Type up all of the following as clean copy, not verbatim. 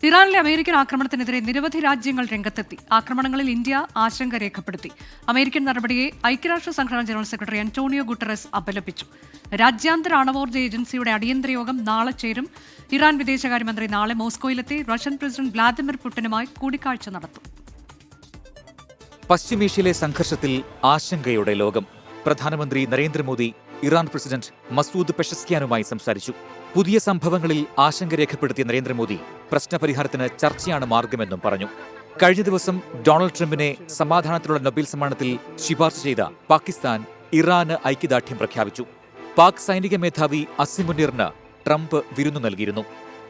ഇറാനിലെ അമേരിക്കൻ ആക്രമണത്തിനെതിരെ നിരവധി രാജ്യങ്ങൾ രംഗത്തെത്തി. ആക്രമണങ്ങളിൽ ഇന്ത്യ ആശങ്ക രേഖപ്പെടുത്തി. അമേരിക്കൻ നടപടിയെ ഐക്യരാഷ്ട്ര സംഘടനാ ജനറൽ സെക്രട്ടറി അന്റോണിയോ ഗുട്ടറസ് അപലപിച്ചു. രാജ്യാന്തര ആണവോർജ്ജ ഏജൻസിയുടെ അടിയന്തര യോഗം നാളെ ചേരും. ഇറാൻ വിദേശകാര്യമന്ത്രി നാളെ മോസ്കോയിലെത്തി റഷ്യൻ പ്രസിഡന്റ് വ്ളാദിമിർ പുടിനുമായി കൂടിക്കാഴ്ച നടത്തും. പശ്ചിമേഷ്യയിലെ സംഘർഷത്തിൽ ആശങ്കയോടെ ലോകം. പ്രധാനമന്ത്രി നരേന്ദ്രമോദി ഇറാൻ പ്രസിഡന്റ് മസൂദ് പെഷസ്ക്യാനുമായി സംസാരിച്ചു. പുതിയ സംഭവങ്ങളിൽ ആശങ്ക രേഖപ്പെടുത്തിയ നരേന്ദ്രമോദി പ്രശ്നപരിഹാരത്തിന് ചർച്ചയാണ് മാർഗമെന്നും പറഞ്ഞു. കഴിഞ്ഞ ദിവസം ഡൊണാൾഡ് ട്രംപിനെ സമാധാനത്തിനുള്ള നൊബേൽ സമ്മാനത്തിൽ ശുപാർശ ചെയ്ത പാകിസ്ഥാൻ ഇറാന് ഐക്യദാർഢ്യം പ്രഖ്യാപിച്ചു. പാക് സൈനിക മേധാവി അസിം മുനീറിന് ട്രംപ് വിരുന്നു നൽകിയിരുന്നു.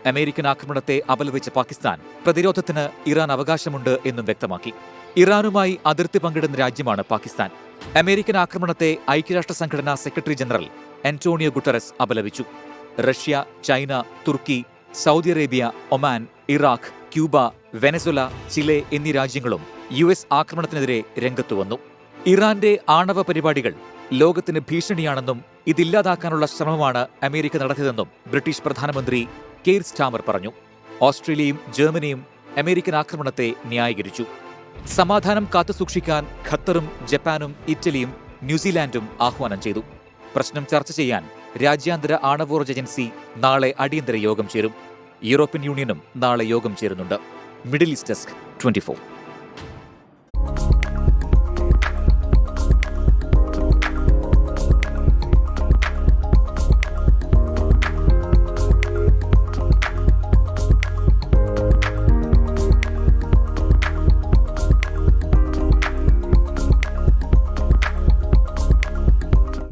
അമേരിക്കൻ ആക്രമണത്തെ അപലപിച്ച പാകിസ്ഥാൻ പ്രതിരോധത്തിന് ഇറാൻ അവകാശമുണ്ട് എന്നും വ്യക്തമാക്കി. ഇറാനുമായി അതിർത്തി പങ്കിടുന്ന രാജ്യമാണ് പാകിസ്ഥാൻ. അമേരിക്കൻ ആക്രമണത്തെ ഐക്യരാഷ്ട്ര സംഘടനാ സെക്രട്ടറി ജനറൽ അന്റോണിയോ ഗുട്ടറസ് അപലപിച്ചു. Russia, China, Turkey, Saudi Arabia, Oman, Iraq, Cuba, Venezuela, Chile എന്നീ രാജ്യങ്ങളും US ആക്രമണത്തിനെതിരെ രംഗത്തുവന്നു. ഇറാന്റെ ആണവ പരിപാടികൾ ലോകത്തിന് ഭീഷണിയാണെന്നും ഇതില്ലാതാക്കാനുള്ള ശ്രമമാണ് അമേരിക്ക നടത്തിയതെന്നും ബ്രിട്ടീഷ് പ്രധാനമന്ത്രി കെയ്ർ സ്റ്റാമർ പറഞ്ഞു. ഓസ്ട്രേലിയയും ജർമ്മനിയും അമേരിക്കൻ ആക്രമണത്തെ ന്യായീകരിച്ചു. സമാധാനം കാത്തുസൂക്ഷിക്കാൻ ഖത്തറും ജപ്പാനും ഇറ്റലിയും ന്യൂസിലാൻഡും ആഹ്വാനം ചെയ്തു. പ്രശ്നം ചർച്ച ചെയ്യാൻ രാജ്യാന്തര ആണവോർജ്ജ ഏജൻസി നാളെ അടിയന്തര യോഗം ചേരും. യൂറോപ്യൻ യൂണിയനും നാളെ യോഗം ചേരുന്നുണ്ട്. Middle east desk 24.